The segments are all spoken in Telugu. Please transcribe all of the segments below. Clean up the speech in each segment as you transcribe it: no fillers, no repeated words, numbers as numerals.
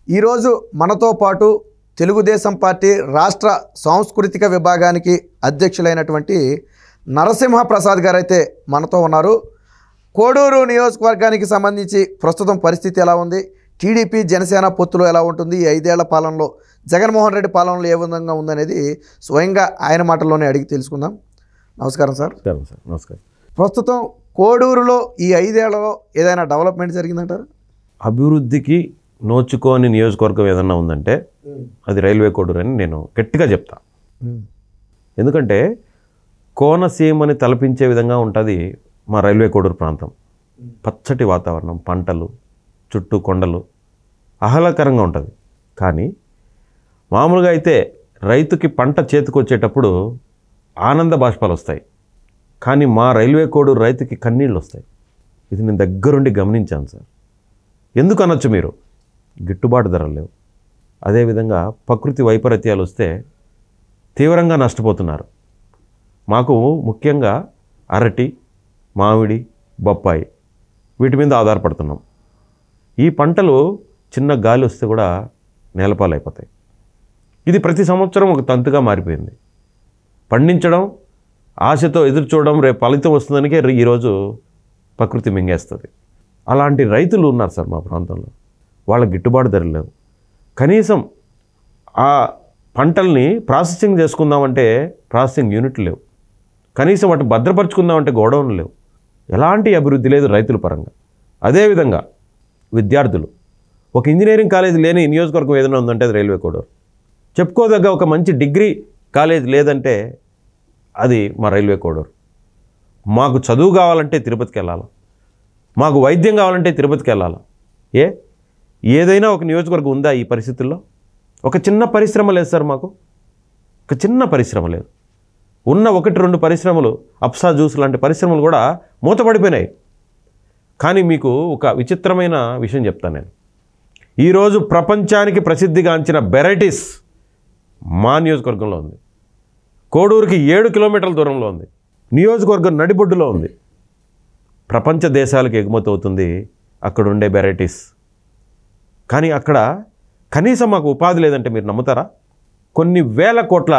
ఈరోజు మనతో పాటు తెలుగుదేశం పార్టీ రాష్ట్ర సాంస్కృతిక విభాగానికి అధ్యక్షులైనటువంటి నరసింహప్రసాద్ గారు అయితే మనతో ఉన్నారు. కోడూరు నియోజకవర్గానికి సంబంధించి ప్రస్తుతం పరిస్థితి ఎలా ఉంది, టీడీపీ జనసేన పొత్తులో ఎలా ఉంటుంది, ఈ 5 ఏళ్ల పాలనలో జగన్మోహన్ రెడ్డి పాలనలో ఏ విధంగా ఉందనేది స్వయంగా ఆయన మాటల్లోనే అడిగి తెలుసుకుందాం. నమస్కారం సార్. నమస్కారం. ప్రస్తుతం కోడూరులో ఈ 5 ఏళ్లలో ఏదైనా డెవలప్మెంట్ జరిగిందంటారు? అభివృద్ధికి నోచుకోని నియోజకవర్గం ఏదన్నా ఉందంటే అది రైల్వే కోడూరు అని నేను గట్టిగా చెప్తా. ఎందుకంటే కోనసీమని తలపించే విధంగా ఉంటుంది మా రైల్వే కోడూరు ప్రాంతం. పచ్చటి వాతావరణం, పంటలు, చుట్టూ కొండలు, ఆహ్లాదకరంగా ఉంటుంది. కానీ మామూలుగా అయితే రైతుకి పంట చేతికొచ్చేటప్పుడు ఆనంద బాష్పాలు వస్తాయి, కానీ మా రైల్వే కోడూరు రైతుకి కన్నీళ్ళు వస్తాయి. ఇది నేను దగ్గరుండి గమనించాను సార్. ఎందుకు అనొచ్చు మీరు, గిట్టుబాటు ధరలు లేవు. అదేవిధంగా ప్రకృతి వైపరీత్యాలు వస్తే తీవ్రంగా నష్టపోతున్నారు. మాకు ముఖ్యంగా అరటి, మామిడి, బొప్పాయి వీటి మీద ఆధారపడుతున్నాం. ఈ పంటలు చిన్న గాలి వస్తే కూడా నేలపాలైపోతాయి. ఇది ప్రతి సంవత్సరం ఒక తంతుగా మారిపోయింది. పండించడం, ఆశతో ఎదురు చూడడం, రేపు ఫలితం వస్తుందనికే ఈరోజు ప్రకృతి మింగేస్తుంది. అలాంటి రైతులు ఉన్నారు సార్ మా ప్రాంతంలో. వాళ్ళ గిట్టుబాటు ధరలు లేవు. కనీసం ఆ పంటల్ని ప్రాసెసింగ్ చేసుకుందామంటే ప్రాసెసింగ్ యూనిట్లు లేవు. కనీసం వాటి భద్రపరుచుకుందామంటే గోడౌన్లు లేవు. ఎలాంటి అభివృద్ధి లేదు రైతుల పరంగా. అదేవిధంగా విద్యార్థులు, ఒక ఇంజనీరింగ్ కాలేజీ లేని నియోజకవర్గం ఏదైనా ఉందంటే అది రైల్వే కోడూరు. చెప్పుకోదగ్గ ఒక మంచి డిగ్రీ కాలేజ్ లేదంటే అది మా రైల్వే కోడూరు. మాకు చదువు కావాలంటే తిరుపతికి వెళ్ళాలి, మాకు వైద్యం కావాలంటే తిరుపతికి వెళ్ళాలి. ఏదైనా ఒక నియోజకవర్గం ఉందా ఈ పరిస్థితుల్లో? ఒక చిన్న పరిశ్రమ లేదు సార్ మాకు. ఒక చిన్న పరిశ్రమ లేదు. ఉన్న 1-2 పరిశ్రమలు, అప్సా జ్యూస్ లాంటి పరిశ్రమలు కూడా మూతపడిపోయినాయి. కానీ మీకు ఒక విచిత్రమైన విషయం చెప్తాను నేను. ఈరోజు ప్రపంచానికి ప్రసిద్ధిగాంచిన వెరైటీస్ మా నియోజకవర్గంలో ఉంది. కోడూరుకి 7 కిలోమీటర్ల దూరంలో ఉంది. నియోజకవర్గం నడిబొడ్డులో ఉంది. ప్రపంచ దేశాలకు ఎగుమతి అవుతుంది అక్కడ ఉండే వెరైటీస్. కానీ అక్కడ కనీసం మాకు ఉపాధి లేదంటే మీరు నమ్ముతారా? కొన్ని వేల కోట్ల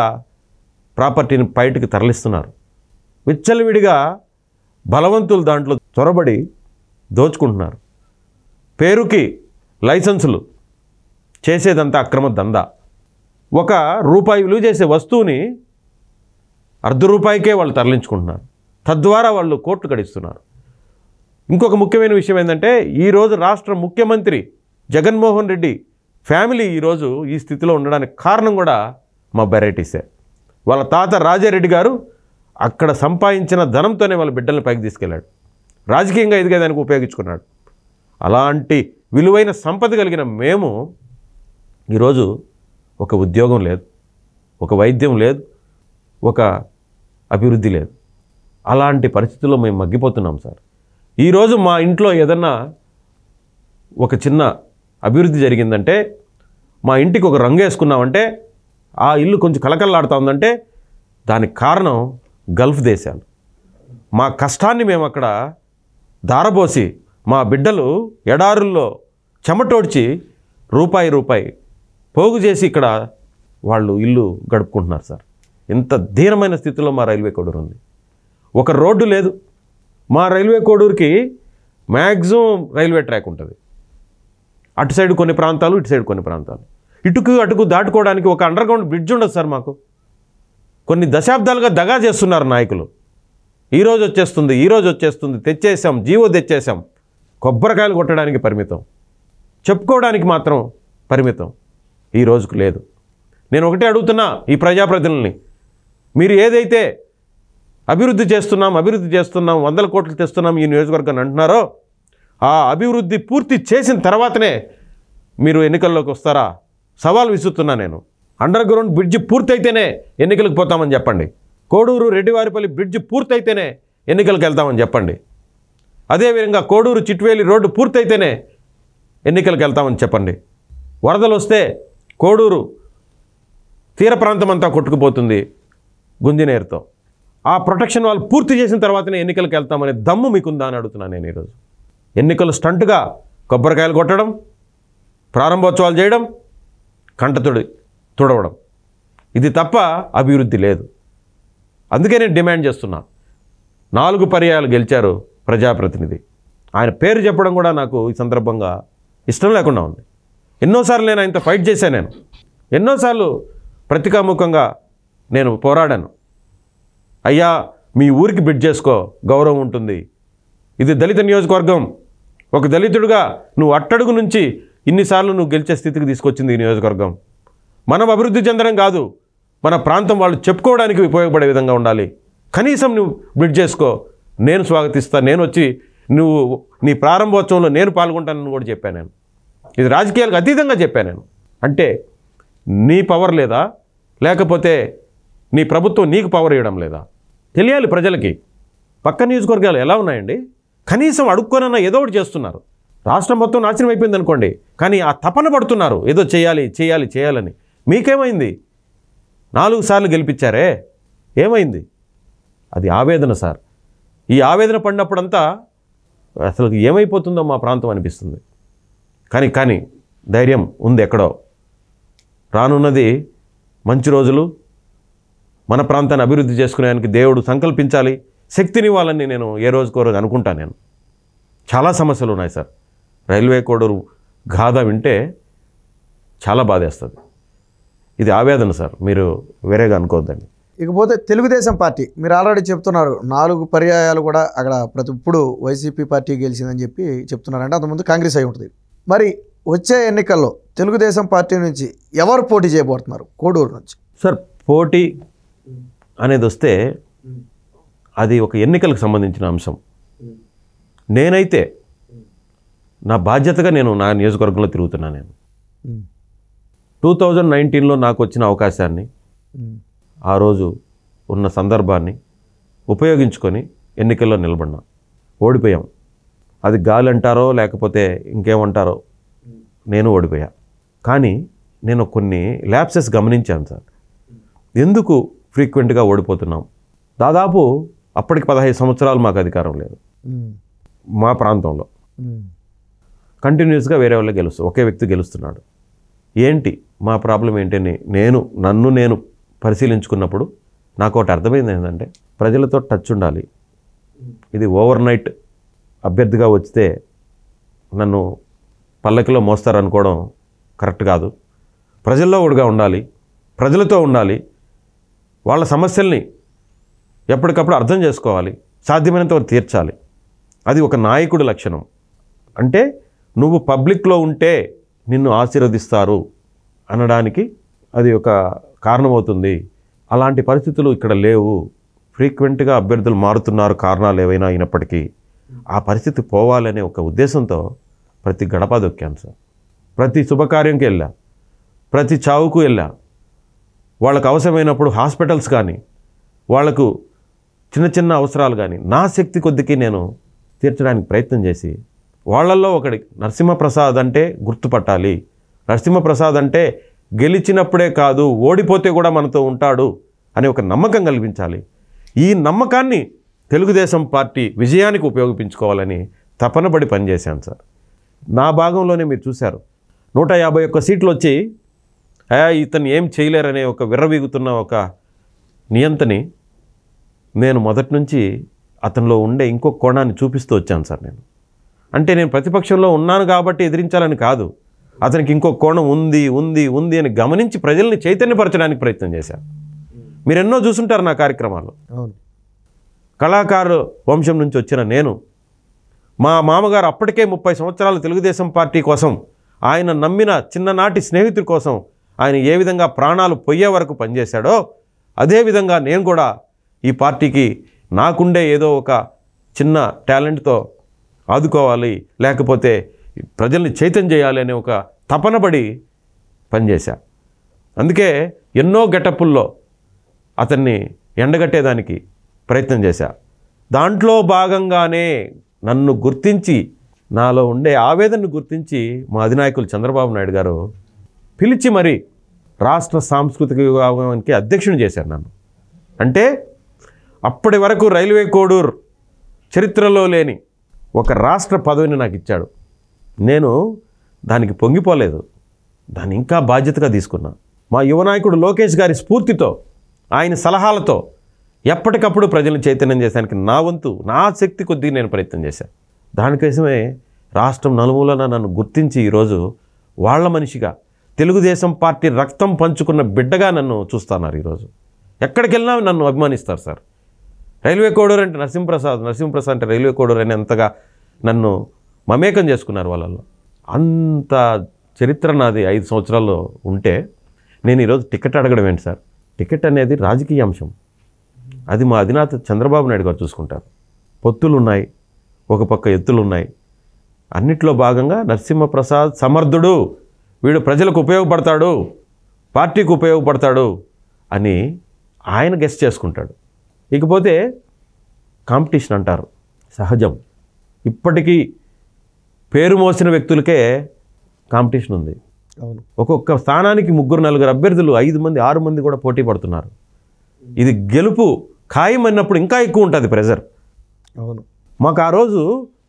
ప్రాపర్టీని బయటికి తరలిస్తున్నారు. విచ్చలవిడిగా బలవంతులు దాంట్లో చొరబడి దోచుకుంటున్నారు. పేరుకి లైసెన్సులు, చేసేదంతా అక్రమ దందా. ₹1 విలువ చేసే వస్తువుని ₹1/2కే వాళ్ళు తరలించుకుంటున్నారు. తద్వారా వాళ్ళు కోట్లు గడిస్తున్నారు. ఇంకొక ముఖ్యమైన విషయం ఏంటంటే, ఈరోజు రాష్ట్ర ముఖ్యమంత్రి జగన్మోహన్ రెడ్డి ఫ్యామిలీ ఈరోజు ఈ స్థితిలో ఉండడానికి కారణం కూడా మా వెరైటీసే. వాళ్ళ తాత రాజారెడ్డి గారు అక్కడ సంపాదించిన ధనంతోనే వాళ్ళ బిడ్డల్ని పైకి తీసుకెళ్ళాడు. రాజకీయంగా ఎదిగేదానికి ఉపయోగించుకున్నాడు. అలాంటి విలువైన సంపద కలిగిన మేము ఈరోజు ఒక ఉద్యోగం లేదు, ఒక వైద్యం లేదు, ఒక అభివృద్ధి లేదు. అలాంటి పరిస్థితుల్లో మేము మగ్గిపోతున్నాం సార్. ఈరోజు మా ఇంట్లో ఏదన్నా ఒక చిన్న అభివృద్ధి జరిగిందంటే, మా ఇంటికి ఒక రంగు వేసుకున్నామంటే, ఆ ఇల్లు కొంచెం కలకల్లాడుతూ ఉందంటే దానికి కారణం గల్ఫ్ దేశాలు. మా కష్టాన్ని మేము అక్కడ దారబోసి మా బిడ్డలు ఎడారుల్లో చెమటోడ్చి రూపాయి పోగు చేసి ఇక్కడ వాళ్ళు ఇల్లు గడుపుకుంటున్నారు సార్. ఇంత దీనమైన స్థితిలో మా రైల్వే కోడూరు ఉంది. ఒక రోడ్డు లేదు. మా రైల్వే కోడూరుకి మ్యాక్సిమం రైల్వే ట్రాక్ ఉంటుంది. అటు సైడ్ కొన్ని ప్రాంతాలు, ఇటు సైడ్ కొన్ని ప్రాంతాలు. ఇటుకు అటుకు దాటుకోవడానికి ఒక అండర్గ్రౌండ్ బ్రిడ్జ్ ఉండదు సార్ మాకు. కొన్ని దశాబ్దాలుగా దగా చేస్తున్నారు నాయకులు. ఈరోజు వచ్చేస్తుంది, తెచ్చేసాం, జీవో తెచ్చేసాం. కొబ్బరికాయలు కొట్టడానికి పరిమితం, చెప్పుకోవడానికి మాత్రం పరిమితం. ఈ రోజుకు లేదు. నేను ఒకటే అడుగుతున్నా ఈ ప్రజాప్రతినిధుల్ని, మీరు ఏదైతే అభివృద్ధి చేస్తున్నాం 100 కోట్లు తెస్తున్నాం ఈ నియోజకవర్గాన్ని అంటున్నారో, ఆ అభివృద్ధి పూర్తి చేసిన తర్వాతనే మీరు ఎన్నికల్లోకి వస్తారా? సవాల్ విసురుతున్నా నేను. అండర్గ్రౌండ్ బ్రిడ్జ్ పూర్తయితేనే ఎన్నికలకు పోతామని చెప్పండి. కోడూరు రెడ్డివారిపల్లి బ్రిడ్జ్ పూర్తయితేనే ఎన్నికలకు వెళ్తామని చెప్పండి. అదేవిధంగా కోడూరు చిట్వేలి రోడ్డు పూర్తయితేనే ఎన్నికలకు వెళ్తామని చెప్పండి. వరదలు వస్తే కోడూరు తీర ప్రాంతం అంతా కొట్టుకుపోతుంది గుంజినేరుతో. ఆ ప్రొటెక్షన్ వాళ్ళు పూర్తి చేసిన తర్వాతనే ఎన్నికలకు వెళ్తామనే దమ్ము మీకుందా అని అడుగుతున్నాను నేను ఈరోజు. ఎన్నికలు స్టంట్గా కొబ్బరికాయలు కొట్టడం, ప్రారంభోత్సవాలు చేయడం, కంటతొడి తుడవడం, ఇది తప్ప అభివృద్ధి లేదు. అందుకే నేను డిమాండ్ చేస్తున్నా. 4 పర్యాయాలు గెలిచారు ప్రజాప్రతినిధి. ఆయన పేరు చెప్పడం కూడా నాకు ఈ సందర్భంగా ఇష్టం లేకుండా ఉంది. ఎన్నోసార్లు నేను ఆయనతో ఫైట్ చేశాను. ఎన్నోసార్లు ప్రతికాముఖంగా నేను పోరాడాను. అయ్యా, మీ ఊరికి బిడ్ చేసుకో, గౌరవం ఉంటుంది. ఇది దళిత నియోజకవర్గం. ఒక దళితుడిగా నువ్వు అట్టడుగు నుంచి ఇన్నిసార్లు నువ్వు గెలిచే స్థితికి తీసుకొచ్చింది ఈ నియోజకవర్గం. మనం అభివృద్ధి చెందడం కాదు, మన ప్రాంతం వాళ్ళు చెప్పుకోవడానికి ఉపయోగపడే విధంగా ఉండాలి. కనీసం నువ్వు బిడ్ చేసుకో, నేను స్వాగతిస్తాను. నేను వచ్చి నువ్వు నీ ప్రారంభోత్సవంలో నేను పాల్గొంటానని కూడా చెప్పాను నేను. ఇది రాజకీయాలకు అతీతంగా చెప్పాను నేను. అంటే నీ పవర్ లేదా, లేకపోతే నీ ప్రభుత్వం నీకు పవర్ ఇవ్వడం లేదా తెలియాలి ప్రజలకి. పక్క నియోజకవర్గాలు ఎలా ఉన్నాయండి? కనీసం అడుక్కోనన్నా ఏదో ఒకటి చేస్తున్నారు. రాష్ట్రం మొత్తం నాశనం అయిపోయింది అనుకోండి, కానీ ఆ తపన పడుతున్నారు ఏదో చేయాలి చేయాలి చేయాలని. మీకేమైంది? 4 సార్లు గెలిపించారే, ఏమైంది? అది ఆవేదన సార్. ఈ ఆవేదన పడినప్పుడంతా అసలు ఏమైపోతుందో మా ప్రాంతం అనిపిస్తుంది. కానీ ధైర్యం ఉంది ఎక్కడో. రానున్నది మంచి రోజులు. మన ప్రాంతాన్ని అభివృద్ధి చేసుకునేదానికి దేవుడు సంకల్పించాలి, శక్తినివ్వాలని నేను ఏ రోజుకో రోజు అనుకుంటాను. నేను చాలా సమస్యలు ఉన్నాయి సార్. రైల్వే కోడూరు గాథ వింటే చాలా బాధేస్తుంది. ఇది ఆవేదన సార్, మీరు వేరేగా అనుకోవద్దండి. ఇకపోతే తెలుగుదేశం పార్టీ మీరు ఆల్రెడీ చెప్తున్నారు 4 పర్యాయాలు కూడా అక్కడ ఇప్పుడు వైసీపీ పార్టీ గెలిచిందని చెప్పి చెప్తున్నారంటే అంతకుముందు కాంగ్రెస్ అయి ఉంటుంది. మరి వచ్చే ఎన్నికల్లో తెలుగుదేశం పార్టీ నుంచి ఎవరు పోటీ చేయబోతున్నారు కోడూరు నుంచి? సార్, పోటీ అనేది వస్తే అది ఒక ఎన్నికలకు సంబంధించిన అంశం. నేనైతే నా బాధ్యతగా నేను నా నియోజకవర్గంలో తిరుగుతున్నాను. నేను 2019లో నాకు వచ్చిన అవకాశాన్ని, ఆ రోజు ఉన్న సందర్భాన్ని ఉపయోగించుకొని ఎన్నికల్లో నిలబడినా. ఓడిపోయాం. అది గాలి అంటారో లేకపోతే ఇంకేమంటారో, నేను ఓడిపోయా. కానీ నేను కొన్ని ల్యాప్సెస్ గమనించాను సార్. ఎందుకు ఫ్రీక్వెంట్గా ఓడిపోతున్నాం? దాదాపు అప్పటికి 15 సంవత్సరాలు మాకు అధికారం లేదు మా ప్రాంతంలో. కంటిన్యూస్గా వేరే వాళ్ళే ఒకే వ్యక్తి గెలుస్తున్నాడు. ఏంటి మా ప్రాబ్లం ఏంటని నన్ను నేను పరిశీలించుకున్నప్పుడు నాకు ఒకటి అర్థమైంది. ఏంటంటే ప్రజలతో టచ్ ఉండాలి. ఇది ఓవర్ నైట్ అభ్యర్థిగా వస్తే నన్ను పల్లకిలో మోస్తారనుకోవడం కరెక్ట్ కాదు. ప్రజల్లో ఒకటిగా ఉండాలి, ప్రజలతో ఉండాలి, వాళ్ళ సమస్యల్ని ఎప్పటికప్పుడు అర్థం చేసుకోవాలి, సాధ్యమైనంత వరకు తీర్చాలి. అది ఒక నాయకుడి లక్షణం. అంటే నువ్వు పబ్లిక్లో ఉంటే నిన్ను ఆశీర్వదిస్తారు అనడానికి అది ఒక కారణమవుతుంది. అలాంటి పరిస్థితులు ఇక్కడ లేవు. ఫ్రీక్వెంట్గా అభ్యర్థులు మారుతున్నారు, కారణాలు ఏవైనా అయినప్పటికీ. ఆ పరిస్థితి పోవాలనే ఒక ఉద్దేశంతో ప్రతి గడప దొక్కాను సార్. ప్రతి శుభకార్యంకి వెళ్ళా, ప్రతి చావుకు వెళ్ళా. వాళ్ళకు అవసరమైనప్పుడు హాస్పిటల్స్ కానీ, వాళ్లకు చిన్న చిన్న అవసరాలు కానీ నా శక్తి కొద్దికి నేను తీర్చడానికి ప్రయత్నం చేసి, వాళ్ళల్లో ఒకటి నరసింహప్రసాద్ అంటే గుర్తుపట్టాలి. నరసింహప్రసాద్ అంటే గెలిచినప్పుడే కాదు, ఓడిపోతే కూడా మనతో ఉంటాడు అనే ఒక నమ్మకం కల్పించాలి. ఈ నమ్మకాన్ని తెలుగుదేశం పార్టీ విజయానికి ఉపయోగించుకోవాలని తపనపడి పనిచేశాను సార్. నా భాగంలోనే మీరు చూశారు, 151 సీట్లు వచ్చి ఇతను ఏం చేయలేరనే ఒక విర్రవీగుతున్న ఒక నియంతని నేను మొదటి నుంచి అతనిలో ఉండే ఇంకొక కోణాన్ని చూపిస్తూ వచ్చాను సార్. అంటే నేను ప్రతిపక్షంలో ఉన్నాను కాబట్టి ఎదిరించాలని కాదు, అతనికి ఇంకొక కోణం ఉంది ఉంది ఉంది అని గమనించి ప్రజల్ని చైతన్యపరచడానికి ప్రయత్నం చేశాను. మీరు ఎన్నో చూసుంటారు నా కార్యక్రమాలు. కళాకారు వంశం నుంచి వచ్చిన నేను, మా మామగారు అప్పటికే 30 సంవత్సరాలు తెలుగుదేశం పార్టీ కోసం, ఆయన నమ్మిన చిన్ననాటి స్నేహితుడి కోసం ఆయన ఏ విధంగా ప్రాణాలు పోయే వరకు పనిచేశాడో అదేవిధంగా నేను కూడా ఈ పార్టీకి నాకుండే ఏదో ఒక చిన్న టాలెంట్తో ఆదుకోవాలి, లేకపోతే ప్రజల్ని చైతన్యం చేయాలి అనే ఒక తపనబడి పనిచేశా. అందుకే ఎన్నో గెటప్పుల్లో అతన్ని ఎండగట్టేదానికి ప్రయత్నం చేశా. దాంట్లో భాగంగానే నన్ను గుర్తించి, నాలో ఉండే ఆవేదనను గుర్తించి మా అధినాయకులు చంద్రబాబు నాయుడు గారు పిలిచి మరీ రాష్ట్ర సాంస్కృతిక విభాగానికి అధ్యక్షుని చేశారు నన్ను. అంటే అప్పటి వరకు రైల్వే కోడూరు చరిత్రలో లేని ఒక రాష్ట్ర పదవిని నాకు ఇచ్చాడు. నేను దానికి పొంగిపోలేదు, దాన్ని ఇంకా బాధ్యతగా తీసుకున్నా. మా యువ నాయకుడు లోకేష్ గారి స్ఫూర్తితో, ఆయన సలహాలతో ఎప్పటికప్పుడు ప్రజలను చైతన్యం చేసేదానికి నా వంతు, నా శక్తి కొద్దీ నేను ప్రయత్నం చేశాను. దానికోసమే రాష్ట్రం నలుమూలన నన్ను గుర్తించి ఈరోజు వాళ్ళ మనిషిగా, తెలుగుదేశం పార్టీ రక్తం పంచుకున్న బిడ్డగా నన్ను చూస్తున్నారు. ఈరోజు ఎక్కడికి వెళ్ళినా నన్ను అభిమానిస్తారు సార్. రైల్వే కోడూరు అంటే నరసింహప్రసాద్ అంటే రైల్వే కోడూరు అని ఎంతగా నన్ను మమేకం చేసుకున్నారు వాళ్ళల్లో. అంత చరిత్ర నాది 5 సంవత్సరాల్లో ఉంటే నేను ఈరోజు టికెట్ అడగడం ఏంటి సార్? టికెట్ అనేది రాజకీయ అంశం. అది మా అధినేత చంద్రబాబు నాయుడు గారు చూసుకుంటారు. పొత్తులు ఉన్నాయి, ఒక పక్క ఎత్తులు ఉన్నాయి. అన్నిట్లో భాగంగా నరసింహప్రసాద్ సమర్థుడు, వీడు ప్రజలకు ఉపయోగపడతాడు, పార్టీకి ఉపయోగపడతాడు అని ఆయన గెస్ చేసుకుంటాడు. ఇకపోతే కాంపిటీషన్ అంటారు, సహజం. ఇప్పటికీ పేరు మోసిన వ్యక్తులకే కాంపిటీషన్ ఉంది. అవును. ఒక్కొక్క స్థానానికి 3-4 అభ్యర్థులు, 5 మంది 6 మంది కూడా పోటీ పడుతున్నారు. ఇది గెలుపు ఖాయం అన్నప్పుడు ఇంకా ఎక్కువ ఉంటుంది ప్రెజర్. అవును. మాకు ఆ రోజు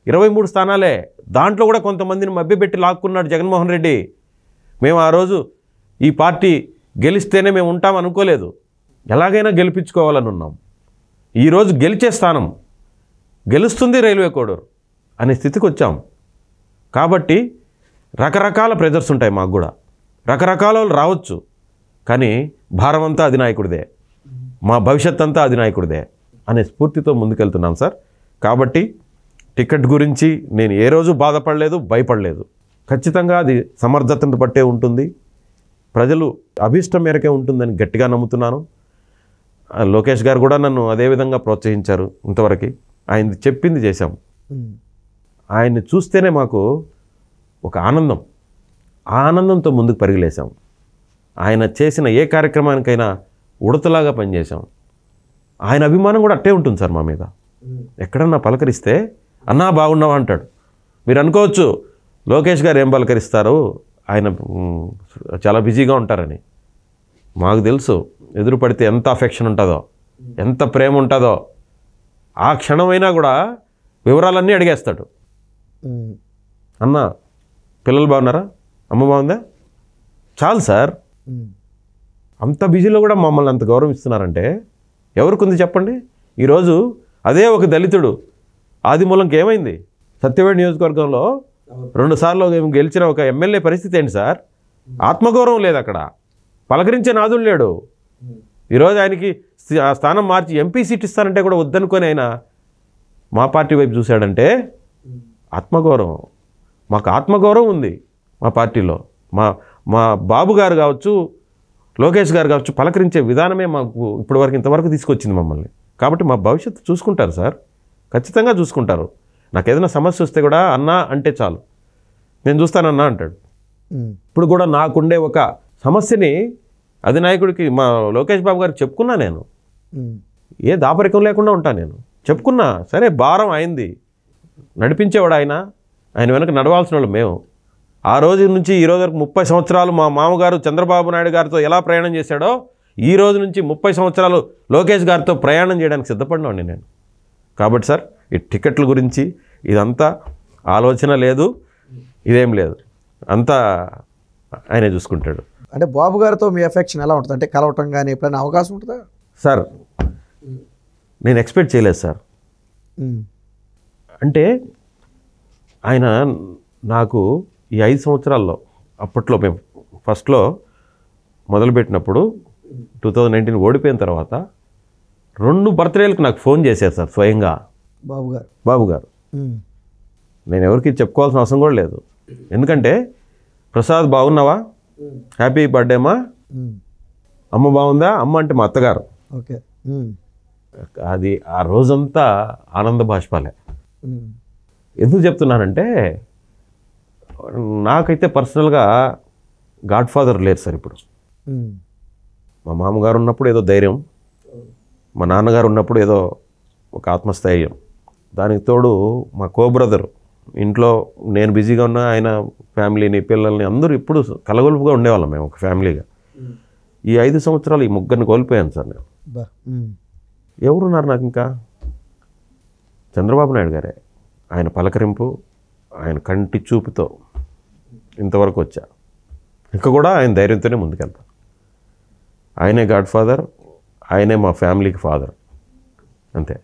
23 స్థానాలే, దాంట్లో కూడా కొంతమందిని మభ్యపెట్టి లాక్కున్నాడు జగన్మోహన్ రెడ్డి. మేము ఆ రోజు ఈ పార్టీ గెలిస్తేనే మేము ఉంటాం అనుకోలేదు, ఎలాగైనా గెలిపించుకోవాలని ఉన్నాం. ఈరోజు గెలిచే స్థానం, గెలుస్తుంది రైల్వే కోడూరు అనే స్థితికి వచ్చాం. కాబట్టి రకరకాల ప్రెజర్స్ ఉంటాయి మాకు కూడా, రకరకాల వాళ్ళు రావచ్చు, కానీ భారం అంతా అధినాయకుడిదే, మా భవిష్యత్ అంతా అధినాయకుడిదే అనే స్ఫూర్తితో ముందుకెళ్తున్నాం సార్. కాబట్టి టికెట్ గురించి నేను ఏ రోజు బాధపడలేదు, భయపడలేదు. ఖచ్చితంగా అది సమర్థతను బట్టే ఉంటుంది, ప్రజలు అభీష్టం మేరకే ఉంటుందని గట్టిగా నమ్ముతున్నాను. లోకేష్ గారు కూడా నన్ను అదేవిధంగా ప్రోత్సహించారు. ఇంతవరకు ఆయన చెప్పింది చేశాం. ఆయన్ని చూస్తేనే మాకు ఒక ఆనందం, ఆ ఆనందంతో ముందుకు పరిగెలేసాం. ఆయన చేసిన ఏ కార్యక్రమానికైనా ఉడతలాగా పనిచేశాం. ఆయన అభిమానం కూడా అట్టే ఉంటుంది సార్ మా మీద. ఎక్కడన్నా పలకరిస్తే అన్నా బాగున్నావా అంటాడు. మీరు అనుకోవచ్చు లోకేష్ గారు ఏం పలకరిస్తారు, ఆయన చాలా బిజీగా ఉంటారని. మాకు తెలుసు ఎదురు పడితే ఎంత అఫెక్షన్ ఉంటుందో, ఎంత ప్రేమ ఉంటుందో. ఆ క్షణమైనా కూడా వివరాలన్నీ అడిగేస్తాడు. అన్న పిల్లలు బాగున్నారా, అమ్మ బాగుందా, చాలు సార్. అంత బిజీలో కూడా మమ్మల్ని అంత గౌరవిస్తున్నారంటే ఎవరికి ఉంది చెప్పండి. ఈరోజు అదే ఒక దళితుడు ఆదిమూలంకి ఏమైంది? సత్యవేడు నియోజకవర్గంలో 2 సార్లు గెలిచిన ఒక ఎమ్మెల్యే పరిస్థితి ఏంటి సార్? ఆత్మగౌరవం లేదు అక్కడ, పలకరించే నాదుడు లేడు. ఈరోజు ఆయనకి ఆ స్థానం మార్చి ఎంపీ సీట్ ఇస్తానంటే కూడా వద్దనుకొని ఆయన మా పార్టీ వైపు చూశాడంటే ఆత్మగౌరవం. మాకు ఆత్మగౌరవం ఉంది మా పార్టీలో. మా బాబు గారు కావచ్చు, లోకేష్ గారు కావచ్చు, పలకరించే విధానమే మాకు ఇప్పటివరకు ఇంతవరకు తీసుకొచ్చింది మమ్మల్ని. కాబట్టి మా భవిష్యత్తు చూసుకుంటారు సార్, ఖచ్చితంగా చూసుకుంటారు. నాకు ఏదైనా సమస్య వస్తే కూడా అన్నా అంటే చాలు, నేను చూస్తానన్నా అంటాడు. ఇప్పుడు కూడా నాకుండే ఒక సమస్యని అధినాయకుడికి, మా లోకేష్ బాబు గారికి చెప్పుకున్నా. నేను ఏ దాపరికం లేకుండా ఉంటాను, నేను చెప్పుకున్నా. సరే భారం అయింది, నడిపించేవాడు ఆయన, ఆయన వెనక నడవాల్సిన వాళ్ళు మేము. ఆ రోజు నుంచి ఈ రోజు వరకు 30 సంవత్సరాలు మా మామగారు చంద్రబాబు నాయుడు గారితో ఎలా ప్రయాణం చేశాడో, ఈ రోజు నుంచి 30 సంవత్సరాలు లోకేష్ గారితో ప్రయాణం చేయడానికి సిద్ధపడినవాడిని నేను. కాబట్టి సార్ ఈ టికెట్ల గురించి ఇదంతా ఆలోచన లేదు, ఇదేం లేదు, అంతా ఆయనే చూసుకుంటాడు. అంటే బాబు గారితో మీ ఎఫెక్షన్ ఎలా ఉంటుంది? అంటే కలవటం కానీ ఎప్పుడైనా అవకాశం ఉంటుందా సార్? నేను ఎక్స్పెక్ట్ చేయలేదు సార్. అంటే ఆయన నాకు ఈ 5 సంవత్సరాల్లో, అప్పట్లో మేము ఫస్ట్లో మొదలుపెట్టినప్పుడు 2019 ఓడిపోయిన తర్వాత 2 బర్త్డేలకు నాకు ఫోన్ చేశారు సార్ స్వయంగా బాబు గారు. నేను ఎవరికి చెప్పుకోవాల్సిన అవసరం కూడా లేదు. ఎందుకంటే ప్రసాద్ బాగున్నావా, హ్యాపీ బర్త్డేమా, అమ్మ బాగుందా, అమ్మ అంటే మా అత్తగారు. ఓకే. అది ఆ రోజంతా ఆనంద బాష్పాలే. ఎందుకు చెప్తున్నానంటే నాకైతే పర్సనల్గా గాడ్ ఫాదర్ లేరు సార్ ఇప్పుడు. మా మామగారు ఉన్నప్పుడు ఏదో ధైర్యం, మా నాన్నగారు ఉన్నప్పుడు ఏదో ఒక ఆత్మస్థైర్యం, దానికి తోడు మా బ్రదర్ ఇంట్లో నేను బిజీగా ఉన్నా ఆయన ఫ్యామిలీని పిల్లల్ని అందరూ ఇప్పుడు కలగొలుపుగా ఉండేవాళ్ళం మేము ఒక ఫ్యామిలీగా. ఈ 5 సంవత్సరాలు ఈ ముగ్గురిని కోల్పోయాను సార్ నేను. ఎవరున్నారు నాకు ఇంకా? చంద్రబాబు నాయుడు గారే. ఆయన పలకరింపు, ఆయన కంటి చూపుతో ఇంతవరకు వచ్చా. ఇంకా కూడా ఆయన ధైర్యంతోనే ముందుకెళ్తా. ఆయనే గాడ్ ఫాదర్, ఆయనే మా ఫ్యామిలీకి ఫాదర్, అంతే.